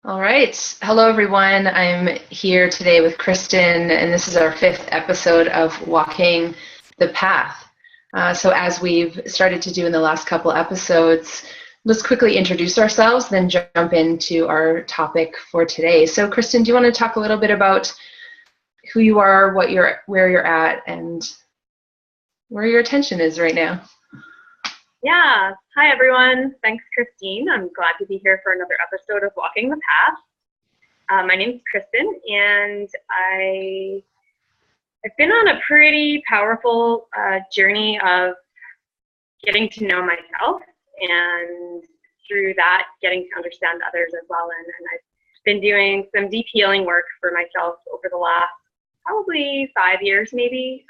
All right. Hello, everyone. I'm here today with Kristen, and this is our fifth episode of Walking the Path. So, as we've started to do in the last couple episodes, let's quickly introduce ourselves, then jump into our topic for today. So, Kristen, do you want to talk a little bit about who you are, where you're at, and where your attention is right now? Yeah. Hi, everyone. Thanks, Christine. I'm glad to be here for another episode of Walking the Path. My name is Kristen, and I've been on a pretty powerful journey of getting to know myself, and through that, getting to understand others as well. And I've been doing some deep healing work for myself over the last probably 5 years, maybe.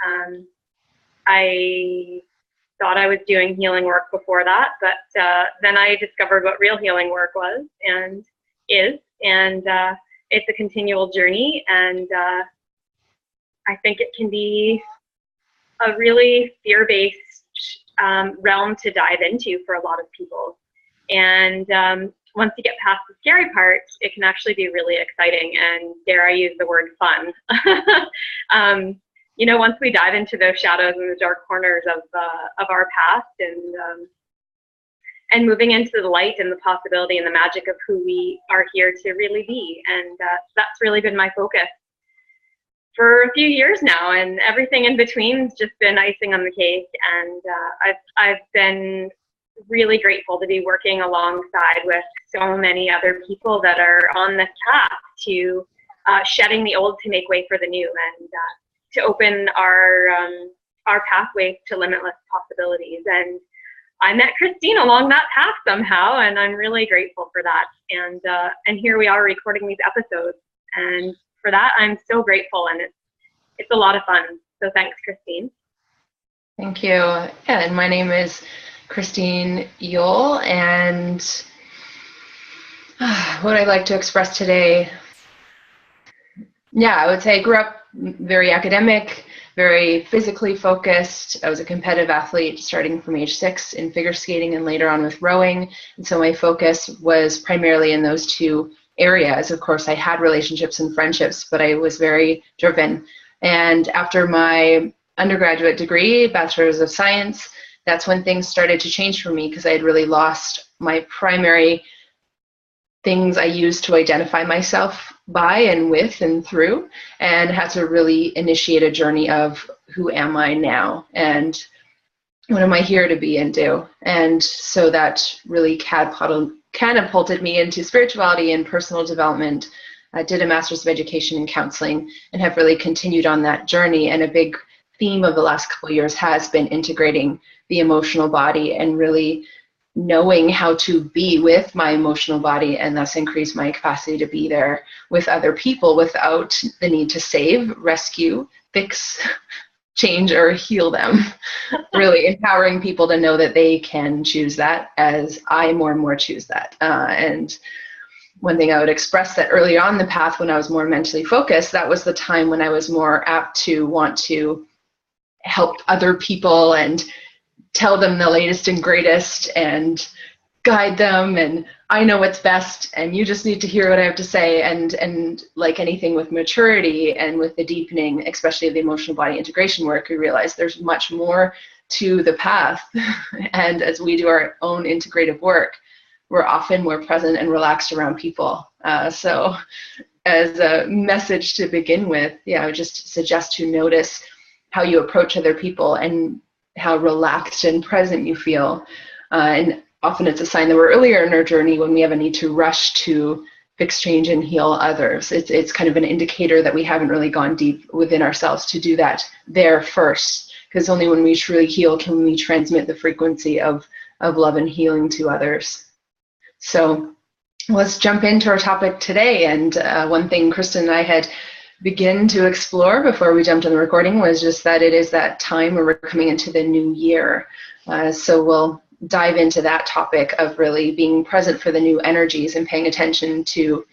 I thought I was doing healing work before that, but then I discovered what real healing work was and is, and it's a continual journey, and I think it can be a really fear-based realm to dive into for a lot of people. And once you get past the scary part, it can actually be really exciting, and dare I use the word fun. Once we dive into those shadows and the dark corners of our past, and moving into the light and the possibility and the magic of who we are here to really be. And that's really been my focus for a few years now, and everything in between's just been icing on the cake. And I've been really grateful to be working alongside with so many other people that are on this path to shedding the old to make way for the new, and to open our pathways to limitless possibilities. And I met Christine along that path somehow, and I'm really grateful for that. And here we are recording these episodes, and for that I'm so grateful, and it's a lot of fun. So thanks, Christine. Thank you. Yeah, and my name is Christine Yule, and what I'd like to express today, I would say I grew up very academic, very physically focused. I was a competitive athlete starting from age 6 in figure skating and later on with rowing. And so my focus was primarily in those two areas. Of course, I had relationships and friendships, but I was very driven. And after my undergraduate degree, Bachelor's of Science, that's when things started to change for me, because I had really lost my primary things I used to identify myself by and with and through, and had to really initiate a journey of who am I now and what am I here to be and do. And so that really catapulted me into spirituality and personal development. I did a Master's of Education in Counseling and have really continued on that journey. And a big theme of the last couple of years has been integrating the emotional body and really knowing how to be with my emotional body, and thus increase my capacity to be there with other people without the need to save, rescue, fix, change, or heal them. Really empowering people to know that they can choose that, as I more and more choose that. And one thing I would express, that early on the path, when I was more mentally focused, that was the time when I was more apt to want to help other people and tell them the latest and greatest and guide them, and I know what's best and you just need to hear what I have to say. And like anything with maturity and with the deepening, especially of the emotional body integration work, we realize there's much more to the path. And as we do our own integrative work, we're often more present and relaxed around people. So as a message to begin with, I would just suggest to notice how you approach other people and how relaxed and present you feel. And often it's a sign that we're earlier in our journey when we have a need to rush to fix, change, and heal others. It's kind of an indicator that we haven't really gone deep within ourselves to do that there first, because only when we truly heal can we transmit the frequency of love and healing to others. So let's jump into our topic today. And one thing Kristen and I had begin to explore before we jumped on the recording was just that it is that time where we're coming into the new year. So we'll dive into that topic of really being present for the new energies and paying attention to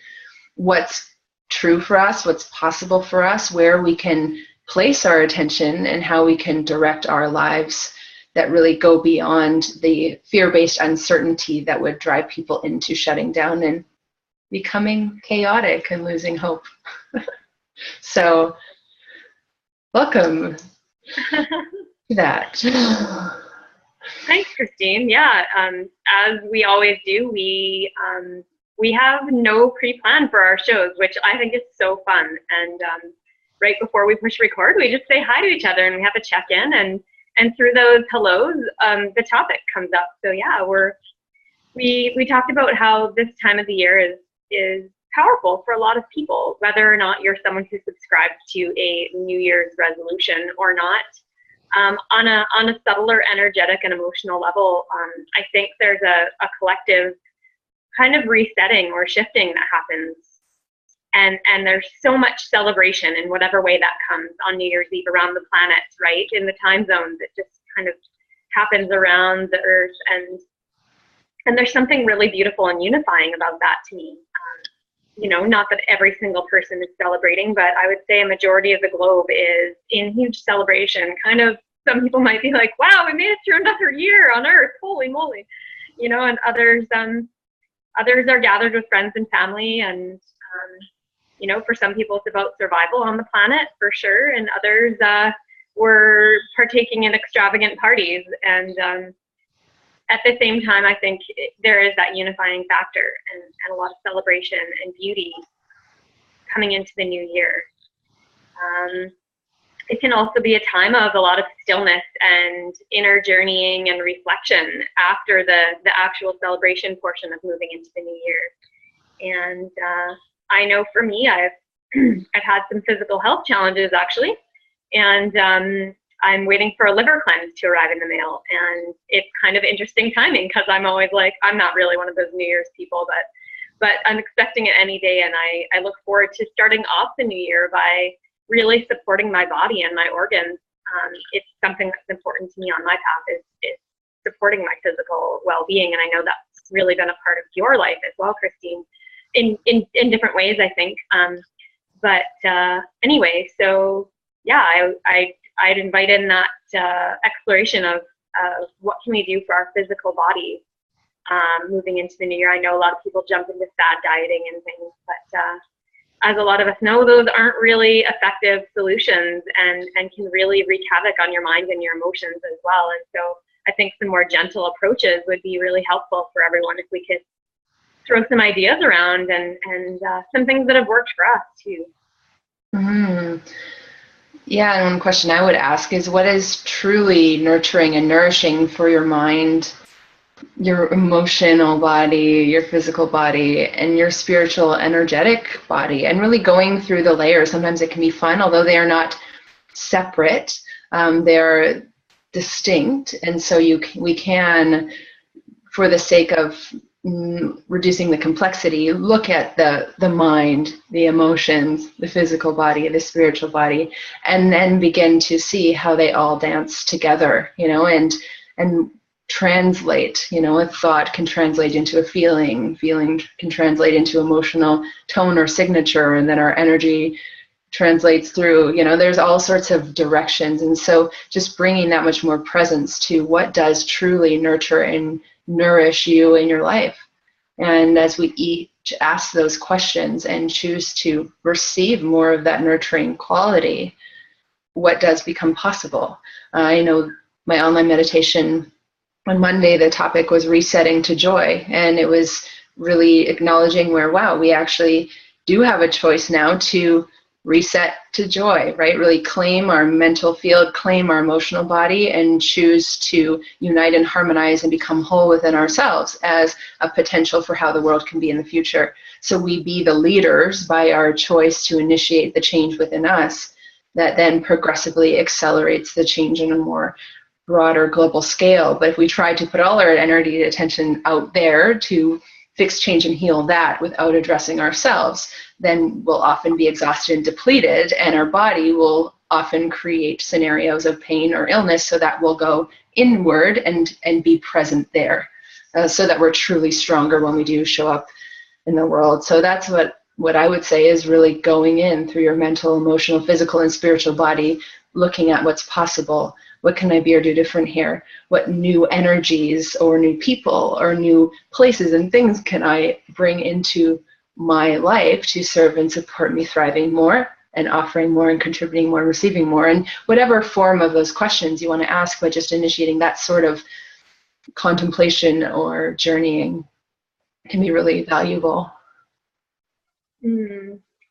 what's true for us, what's possible for us, where we can place our attention, and how we can direct our lives that really go beyond the fear-based uncertainty that would drive people into shutting down and becoming chaotic and losing hope. So welcome to that. Thanks, Christine. Yeah, as we always do, we have no pre-plan for our shows, which I think is so fun. And right before we push record, we just say hi to each other and we have a check-in. And through those hellos, the topic comes up. So yeah, we talked about how this time of the year is powerful for a lot of people, whether or not you're someone who subscribes to a New Year's resolution or not. On a subtler energetic and emotional level, I think there's a collective kind of resetting or shifting that happens. And there's so much celebration in whatever way that comes on New Year's Eve around the planet, right? In the time zones, it just kind of happens around the earth. And there's something really beautiful and unifying about that to me. You know, not that every single person is celebrating, but I would say a majority of the globe is in huge celebration. Kind of, some people might be like, wow, we made it through another year on Earth, holy moly. You know, and others are gathered with friends and family. And, you know, for some people, it's about survival on the planet, for sure. And others were partaking in extravagant parties. And at the same time, I think there is that unifying factor and a lot of celebration and beauty coming into the new year. It can also be a time of a lot of stillness and inner journeying and reflection after the actual celebration portion of moving into the new year. And I know for me, I've had some physical health challenges actually, and I'm waiting for a liver cleanse to arrive in the mail, and it's kind of interesting timing because I'm always like, I'm not really one of those New Year's people, but I'm expecting it any day, and I look forward to starting off the new year by really supporting my body and my organs. It's something that's important to me on my path is supporting my physical well-being, and I know that's really been a part of your life as well, Christine, in different ways, I think. Anyway, so yeah, I'd invite in that exploration of what can we do for our physical body moving into the new year. I know a lot of people jump into fad dieting and things, but as a lot of us know, those aren't really effective solutions and can really wreak havoc on your mind and your emotions as well. And so I think some more gentle approaches would be really helpful for everyone if we could throw some ideas around and some things that have worked for us too. Mm-hmm. Yeah, and one question I would ask is, what is truly nurturing and nourishing for your mind, your emotional body, your physical body, and your spiritual, energetic body? And really going through the layers. Sometimes it can be fun, although they are not separate. They're distinct, and so we can, for the sake of reducing the complexity, look at the mind, the emotions, the physical body, the spiritual body, and then begin to see how they all dance together, you know, and translate. You know, a thought can translate into a feeling can translate into emotional tone or signature, and then our energy translates through, you know, there's all sorts of directions. And so just bringing that much more presence to what does truly nurture and nourish you in your life. And as we each ask those questions and choose to receive more of that nurturing quality, what does become possible? I know my online meditation on Monday, the topic was resetting to joy. And it was really acknowledging where, wow, we actually do have a choice now to reset to joy, right? Really claim our mental field, claim our emotional body, and choose to unite and harmonize and become whole within ourselves as a potential for how the world can be in the future. So we be the leaders by our choice to initiate the change within us that then progressively accelerates the change in a more broader global scale. But if we try to put all our energy and attention out there to fix, change, and heal that without addressing ourselves, then we'll often be exhausted and depleted, and our body will often create scenarios of pain or illness, so that we'll go inward and be present there, so that we're truly stronger when we do show up in the world. So that's what I would say is really going in through your mental, emotional, physical, and spiritual body, looking at what's possible. What can I be or do different here? What new energies or new people or new places and things can I bring into my life to serve and support me thriving more and offering more and contributing more and receiving more? And whatever form of those questions you want to ask, but just initiating that sort of contemplation or journeying can be really valuable.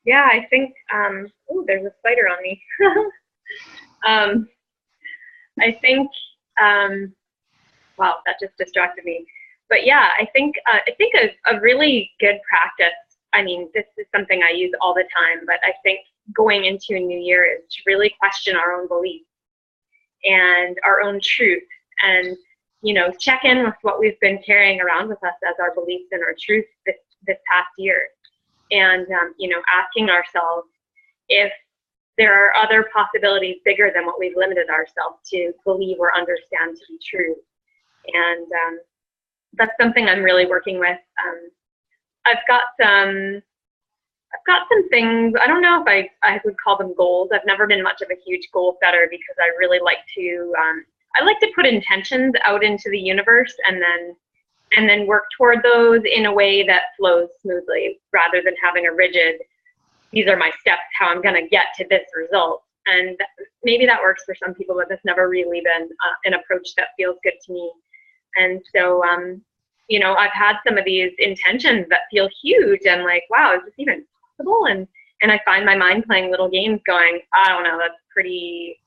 Yeah, I think, oh, there's a spider on me. I think, wow, that just distracted me. But yeah, I think a really good practice, I mean, this is something I use all the time, but I think going into a new year is to really question our own beliefs and our own truth, and, you know, check in with what we've been carrying around with us as our beliefs and our truth this past year. And, you know, asking ourselves if there are other possibilities bigger than what we've limited ourselves to believe or understand to be true. And that's something I'm really working with. I've got some things, I don't know if I would call them goals. I've never been much of a huge goal setter because I really like to, I like to put intentions out into the universe and then work toward those in a way that flows smoothly, rather than having a rigid, these are my steps, how I'm going to get to this result. And maybe that works for some people, but that's never really been an approach that feels good to me. And so, you know, I've had some of these intentions that feel huge and like, wow, is this even possible? And I find my mind playing little games going, I don't know, that's pretty,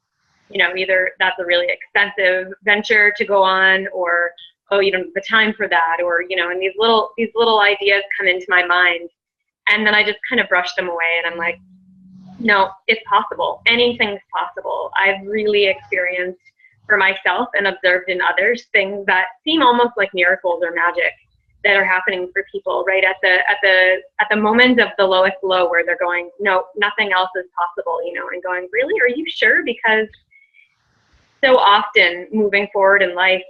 you know, either that's a really expensive venture to go on, or, oh, you don't have the time for that, or, you know, and these little ideas come into my mind, and then I just kind of brush them away, and I'm like, no, it's possible. Anything's possible. I've really experienced for myself and observed in others things that seem almost like miracles or magic that are happening for people right at the moment of the lowest low, where they're going, no, nothing else is possible, you know, and going, really, are you sure? Because so often moving forward in life,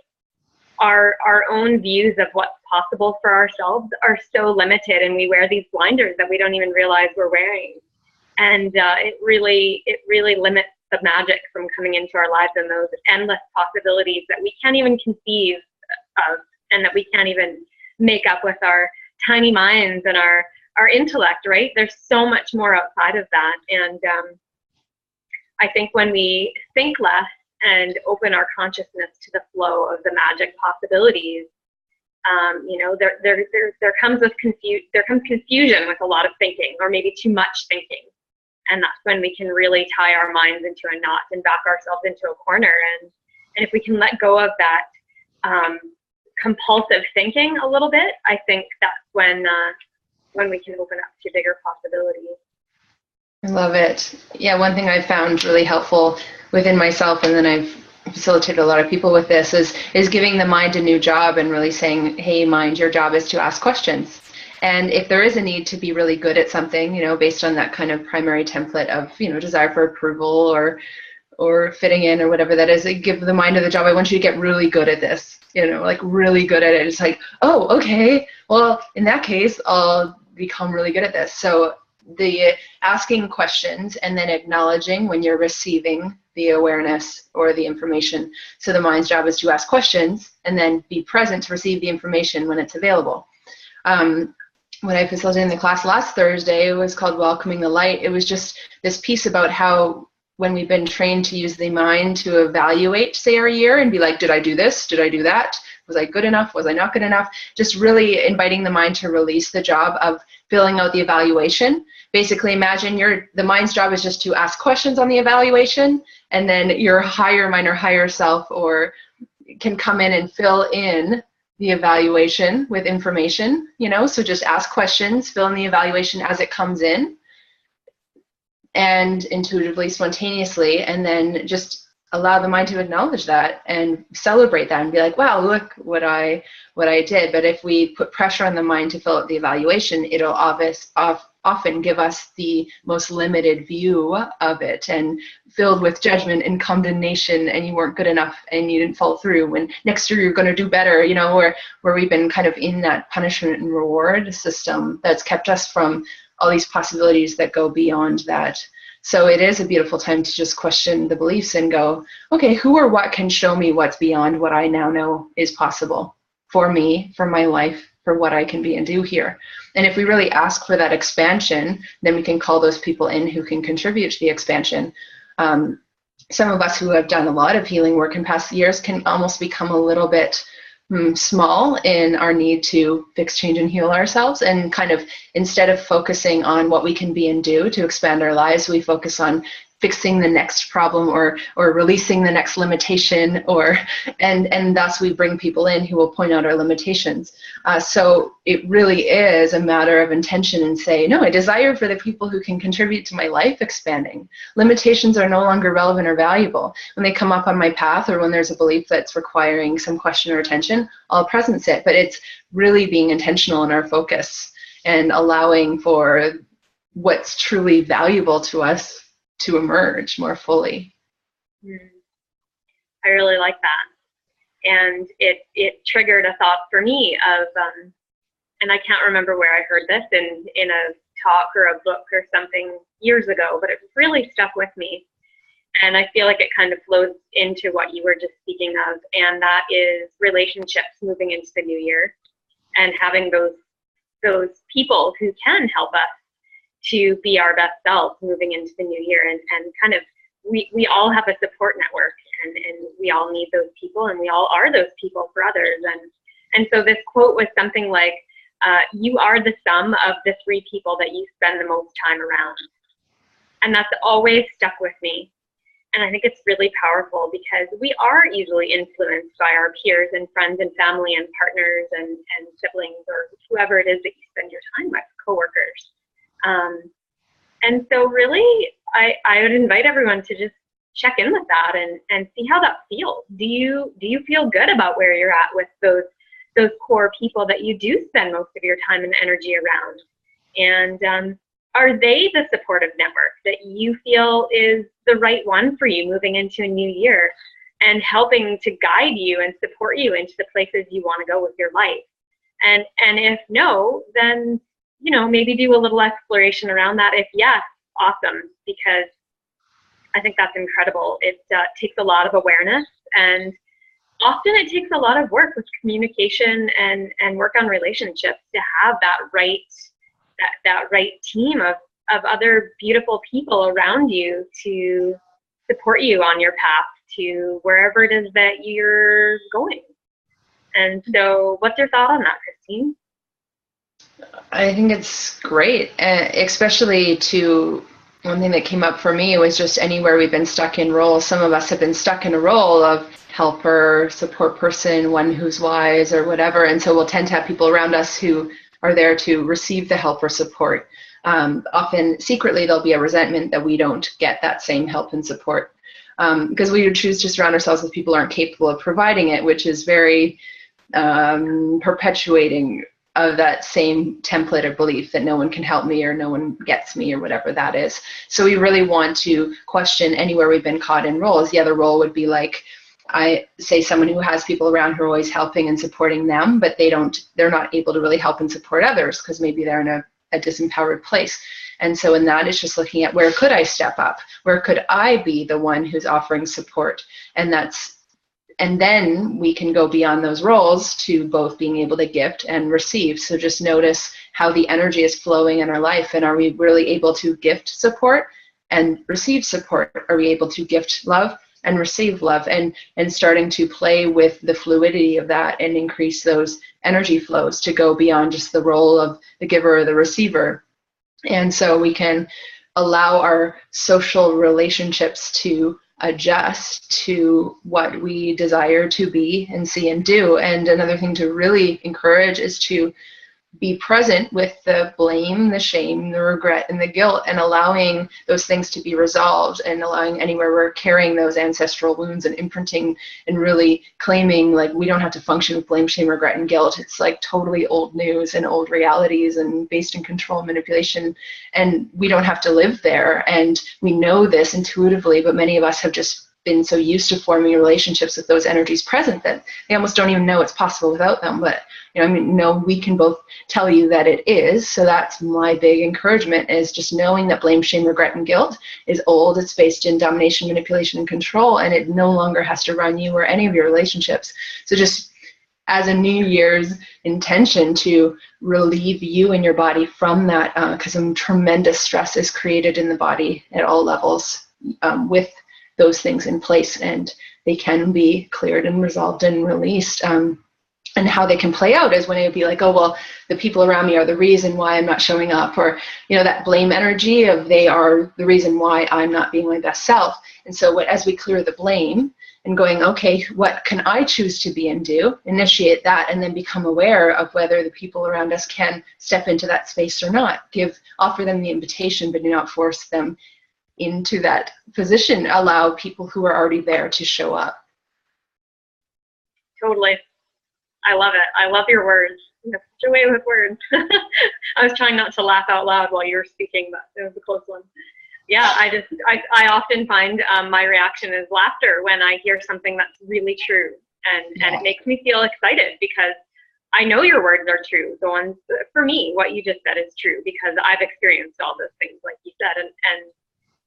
our own views of what's possible for ourselves are so limited, and we wear these blinders that we don't even realize we're wearing. And it really limits the magic from coming into our lives, and those endless possibilities that we can't even conceive of, and that we can't even make up with our tiny minds and our intellect, right? There's so much more outside of that. And I think when we think less and open our consciousness to the flow of the magic possibilities, you know, there comes confusion with a lot of thinking, or maybe too much thinking. And that's when we can really tie our minds into a knot and back ourselves into a corner. And if we can let go of that compulsive thinking a little bit, I think that's when we can open up to bigger possibilities. I love it. Yeah, one thing I've found really helpful within myself, and then I've facilitated a lot of people with this, is giving the mind a new job and really saying, hey, mind, your job is to ask questions. And if there is a need to be really good at something, you know, based on that kind of primary template of, you know, desire for approval or fitting in or whatever that is, give the mind of the job, I want you to get really good at this, you know, like really good at it. It's like, oh, okay, well, in that case, I'll become really good at this. So the asking questions and then acknowledging when you're receiving the awareness or the information. So the mind's job is to ask questions and then be present to receive the information when it's available. When I facilitated in the class last Thursday, it was called Welcoming the Light. It was just this piece about how when we've been trained to use the mind to evaluate, say, our year and be like, did I do this? Did I do that? Was I good enough? Was I not good enough? Just really inviting the mind to release the job of filling out the evaluation. Basically, imagine the mind's job is just to ask questions on the evaluation, and then your higher mind or higher self can come in and fill in the evaluation with information, you know, so just ask questions, fill in the evaluation as it comes in, and intuitively, spontaneously, and then just allow the mind to acknowledge that and celebrate that and be like, wow, look what I did. But if we put pressure on the mind to fill out the evaluation, it'll often give us the most limited view of it, and filled with judgment and condemnation, and you weren't good enough and you didn't follow through, when next year you're going to do better, you know, where we've been kind of in that punishment and reward system that's kept us from all these possibilities that go beyond that. So it is a beautiful time to just question the beliefs and go, okay, who or what can show me what's beyond what I now know is possible for me, for my life, for what I can be and do here. And if we really ask for that expansion, then we can call those people in who can contribute to the expansion. Some of us who have done a lot of healing work in past years can almost become a little bit small in our need to fix, change, and heal ourselves, and kind of, instead of focusing on what we can be and do to expand our lives, we focus on fixing the next problem or releasing the next limitation, and thus we bring people in who will point out our limitations. So it really is a matter of intention, and say, no, I desire for the people who can contribute to my life expanding. Limitations are no longer relevant or valuable. When they come up on my path, or when there's a belief that's requiring some question or attention, I'll presence it. But it's really being intentional in our focus and allowing for what's truly valuable to us to emerge more fully. I really like that. And it triggered a thought for me of, and I can't remember where I heard this, in a talk or a book or something years ago, but it really stuck with me. And I feel like it kind of flows into what you were just speaking of, and that is relationships moving into the new year, and having those people who can help us to be our best selves moving into the new year. And kind of, we all have a support network, and we all need those people, and we all are those people for others. And so this quote was something like, you are the sum of the 3 people that you spend the most time around. And that's always stuck with me. And I think it's really powerful, because we are easily influenced by our peers and friends and family and partners and siblings, or whoever it is that you spend your time with, coworkers. And so really, I would invite everyone to just check in with that and see how that feels. Do you feel good about where you're at with those core people that you do spend most of your time and energy around? And are they the supportive network that you feel is the right one for you moving into a new year, and helping to guide you and support you into the places you want to go with your life? And if no, then maybe do a little exploration around that. If yes, awesome, because I think that's incredible. It takes a lot of awareness, and often it takes a lot of work with communication and work on relationships to have that right team of other beautiful people around you to support you on your path to wherever it is that you're going. And so what's your thought on that, Christine? I think it's great, especially one thing that came up for me was just anywhere we've been stuck in roles. Some of us have been stuck in a role of helper, support person, one who's wise, or whatever, and so we'll tend to have people around us who are there to receive the help or support. Often secretly there'll be a resentment that we don't get that same help and support, because we would choose to surround ourselves with people who aren't capable of providing it, which is very perpetuating of that same template of belief that no one can help me, or no one gets me, or whatever that is. So we really want to question anywhere we've been caught in roles. The other role would be like, I say, someone who has people around who are always helping and supporting them, but they're not able to really help and support others because maybe they're in a disempowered place. And so in that, it's just looking at, where could I step up? Where could I be the one who's offering support? And then we can go beyond those roles to both being able to gift and receive. So just notice how the energy is flowing in our life, and are we really able to gift support and receive support? Are we able to gift love and receive love, and starting to play with the fluidity of that and increase those energy flows to go beyond just the role of the giver or the receiver. And so we can allow our social relationships to adjust to what we desire to be and see and do. And another thing to really encourage is to be present with the blame, the shame, the regret, and the guilt, and allowing those things to be resolved, and allowing anywhere we're carrying those ancestral wounds and imprinting, and really claiming like we don't have to function with blame, shame, regret, and guilt. It's like totally old news and old realities and based in control and manipulation, and we don't have to live there. And we know this intuitively, but many of us have just been so used to forming relationships with those energies present that they almost don't even know it's possible without them. But we can both tell you that it is. So that's my big encouragement, is just knowing that blame, shame, regret, and guilt is old. It's based in domination, manipulation, and control, and it no longer has to run you or any of your relationships. So just as a New Year's intention to relieve you and your body from that, because some tremendous stress is created in the body at all levels with those things in place, and they can be cleared and resolved and released. And how they can play out is when it would be like, oh, well, the people around me are the reason why I'm not showing up, or, you know, that blame energy of they are the reason why I'm not being my best self. And so as we clear the blame and going, okay, what can I choose to be and do, initiate that, and then become aware of whether the people around us can step into that space or not. Offer them the invitation, but do not force them into that position. Allow people who are already there to show up. Totally. I love it. I love your words. You have such a way with words. I was trying not to laugh out loud while you were speaking, but it was a close one. Yeah, I often find my reaction is laughter when I hear something that's really true. And it makes me feel excited because I know your words are true. The ones, for me, what you just said is true because I've experienced all those things like you said, and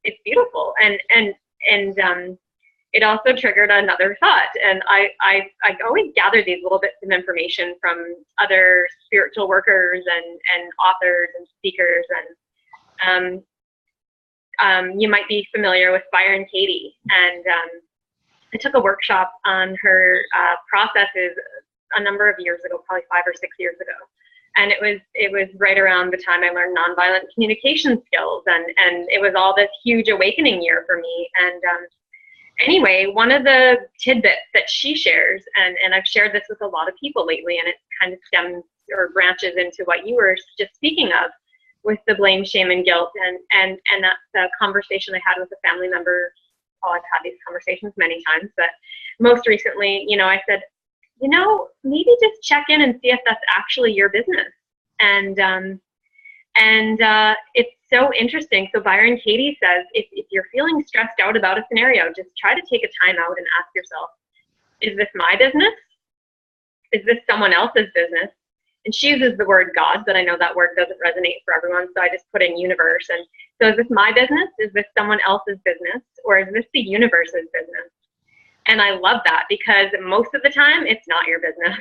it's beautiful. And it also triggered another thought. And I always gather these little bits of information from other spiritual workers and authors and speakers. And you might be familiar with Byron Katie. And I took a workshop on her processes a number of years ago, probably 5 or 6 years ago. And it was right around the time I learned nonviolent communication skills. And it was all this huge awakening year for me. And anyway, one of the tidbits that she shares, and I've shared this with a lot of people lately, and it kind of stems or branches into what you were just speaking of with the blame, shame, and guilt. And that's the conversation I had with a family member. Oh, I've had these conversations many times, but most recently, you know, I said, you know, maybe just check in and see if that's actually your business. And it's so interesting. So Byron Katie says, if you're feeling stressed out about a scenario, just try to take a time out and ask yourself, is this my business? Is this someone else's business? And she uses the word God, but I know that word doesn't resonate for everyone, so I just put in universe. And so is this my business? Is this someone else's business? Or is this the universe's business? And I love that because most of the time it's not your business.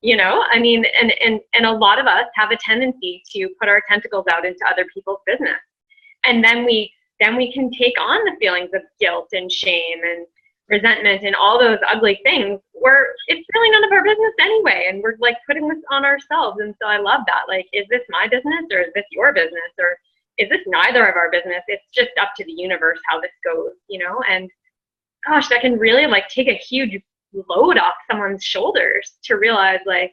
You know, I mean, and a lot of us have a tendency to put our tentacles out into other people's business. And then we can take on the feelings of guilt and shame and resentment and all those ugly things where it's really none of our business anyway. And we're like putting this on ourselves. And so I love that. Like, is this my business or is this your business? Or is this neither of our business? It's just up to the universe how this goes, you know? And gosh, that can really like take a huge load off someone's shoulders to realize like,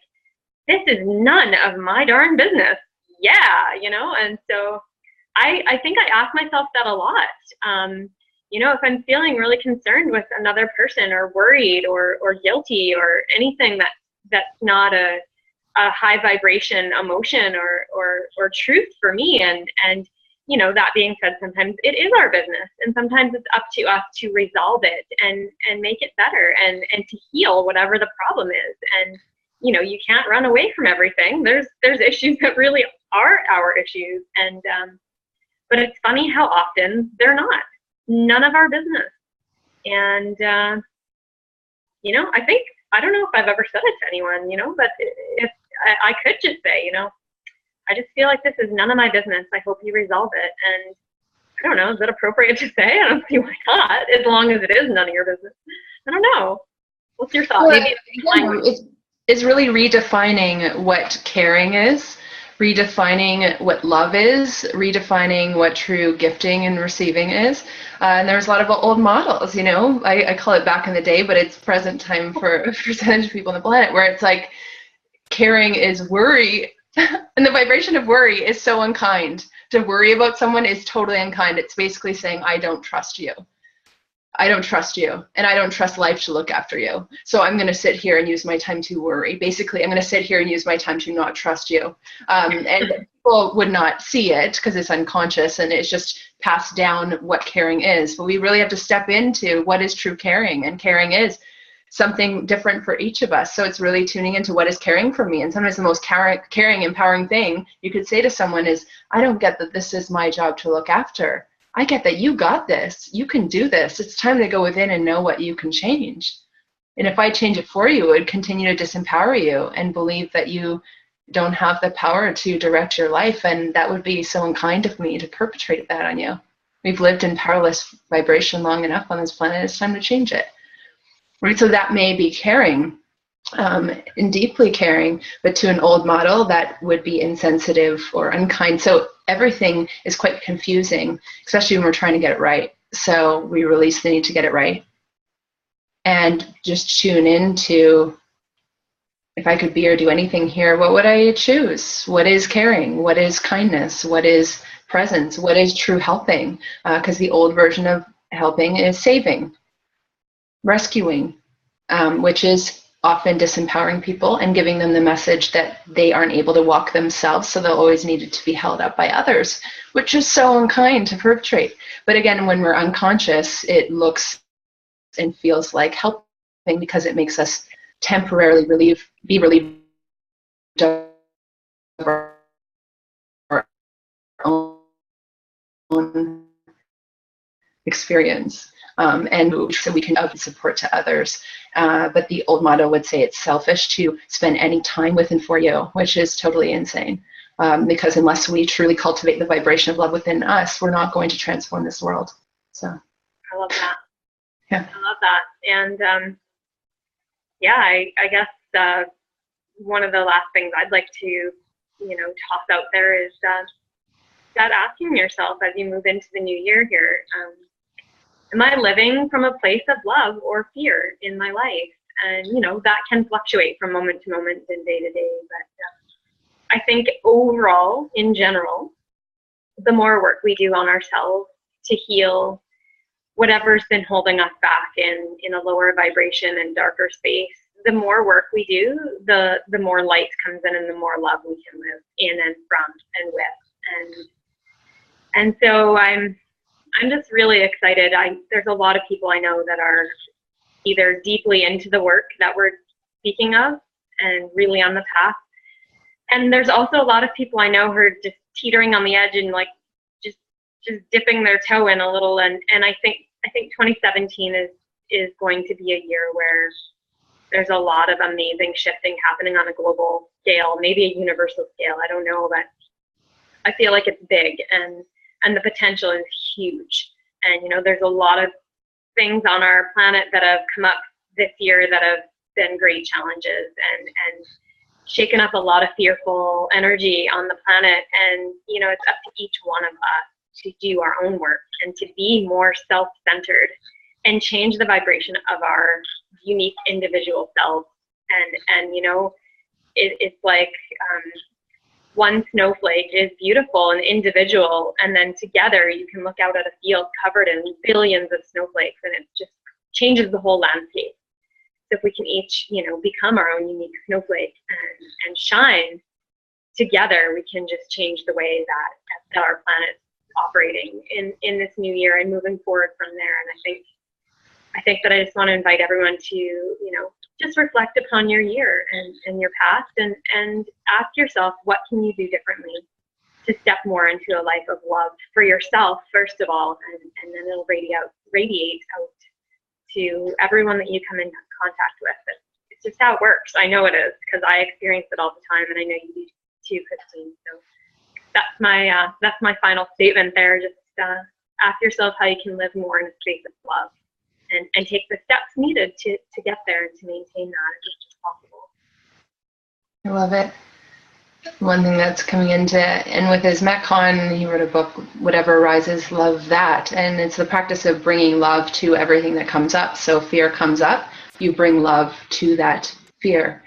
this is none of my darn business. Yeah, you know? And so I think I ask myself that a lot. You know, if I'm feeling really concerned with another person or worried or guilty or anything that's not a high vibration emotion or truth for me, and you know, that being said, sometimes it is our business, and sometimes it's up to us to resolve it and make it better and to heal whatever the problem is. And you know, you can't run away from everything. There's issues that really are our issues, and but it's funny how often they're not. None of our business. And you know, I don't know if I've ever said it to anyone, you know, but if I could just say, you know, I just feel like this is none of my business. I hope you resolve it. And I don't know, is that appropriate to say? I don't see why not, as long as it is none of your business. I don't know. What's your thought? Well, maybe it's really redefining what caring is, redefining what love is, redefining what true gifting and receiving is. And there's a lot of old models, you know, I call it back in the day, but it's present time for a percentage of people on the planet, where it's like caring is worry. And the vibration of worry is so unkind. To worry about someone is totally unkind. It's basically saying, I don't trust you. I don't trust you, and I don't trust life to look after you. So I'm going to sit here and use my time to worry. Basically, I'm going to sit here and use my time to not trust you. And people would not see it because it's unconscious and it's just passed down what caring is. But we really have to step into what is true caring, and caring is something different for each of us. So it's really tuning into what is caring for me. And sometimes the most caring, empowering thing you could say to someone is, I don't get that this is my job to look after. I get that you got this. You can do this. It's time to go within and know what you can change. And if I change it for you, it would continue to disempower you and believe that you don't have the power to direct your life. And that would be so unkind of me to perpetrate that on you. We've lived in powerless vibration long enough on this planet. It's time to change it. Right? So that may be caring, and deeply caring, but to an old model that would be insensitive or unkind. So everything is quite confusing, especially when we're trying to get it right. So we release the need to get it right and just tune into, if I could be or do anything here, what would I choose? What is caring? What is kindness? What is presence? What is true helping? Because the old version of helping is saving, rescuing, which is often disempowering people and giving them the message that they aren't able to walk themselves, so they'll always need it to be held up by others, which is so unkind to perpetrate. But again, when we're unconscious, it looks and feels like helping because it makes us temporarily be relieved of our own experience, and so we can offer support to others. But the old motto would say it's selfish to spend any time with and for you, which is totally insane. Because unless we truly cultivate the vibration of love within us, we're not going to transform this world. So I love that. Yeah. I love that. And yeah, I guess one of the last things I'd like to, toss out there is that asking yourself as you move into the new year here, am I living from a place of love or fear in my life? And, that can fluctuate from moment to moment and day to day. But I think overall, in general, the more work we do on ourselves to heal whatever's been holding us back in a lower vibration and darker space, the more work we do, the more light comes in and the more love we can live in and from and with. And so I'm just really excited. There's a lot of people I know that are either deeply into the work that we're speaking of and really on the path. And there's also a lot of people I know who are just teetering on the edge and like just dipping their toe in a little. And I think 2017 is going to be a year where there's a lot of amazing shifting happening on a global scale, maybe a universal scale. I don't know, but I feel like it's big and the potential is huge. And, there's a lot of things on our planet that have come up this year that have been great challenges and shaken up a lot of fearful energy on the planet. And, it's up to each one of us to do our own work and to be more self-centered and change the vibration of our unique individual selves. And it's like one snowflake is beautiful and individual, and then together you can look out at a field covered in billions of snowflakes, and it just changes the whole landscape. So if we can each, become our own unique snowflake and shine together, we can just change the way that our planet's operating in this new year and moving forward from there. And I think that I just want to invite everyone to, just reflect upon your year and your past and ask yourself, what can you do differently to step more into a life of love for yourself, first of all, and then it'll radiate out to everyone that you come in contact with. It's just how it works. I know it is, because I experience it all the time, and I know you do too, Christine. So that's my final statement there. Just ask yourself how you can live more in a space of love. And take the steps needed to get there and to maintain that as much as possible. I love it. One thing that's coming into, and with his Metcon, he wrote a book, Whatever Arises, Love That. And it's the practice of bringing love to everything that comes up. So fear comes up, you bring love to that fear.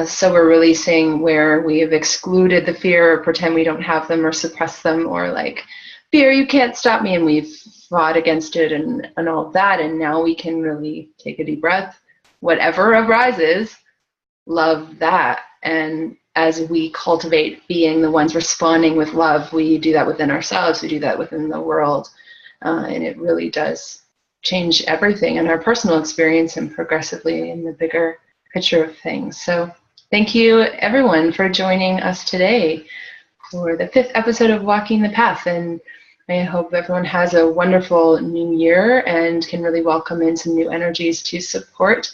So we're releasing where we have excluded the fear or pretend we don't have them or suppress them, or like, fear, you can't stop me, and we've fought against it and all of that. And now we can really take a deep breath. Whatever arises, love that. And as we cultivate being the ones responding with love, we do that within ourselves, we do that within the world. And it really does change everything in our personal experience and progressively in the bigger picture of things. So thank you, everyone, for joining us today for the 5th episode of Walking the Path. And I hope everyone has a wonderful new year and can really welcome in some new energies to support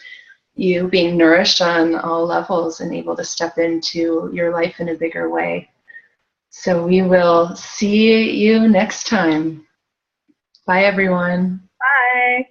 you being nourished on all levels and able to step into your life in a bigger way. So we will see you next time. Bye, everyone. Bye.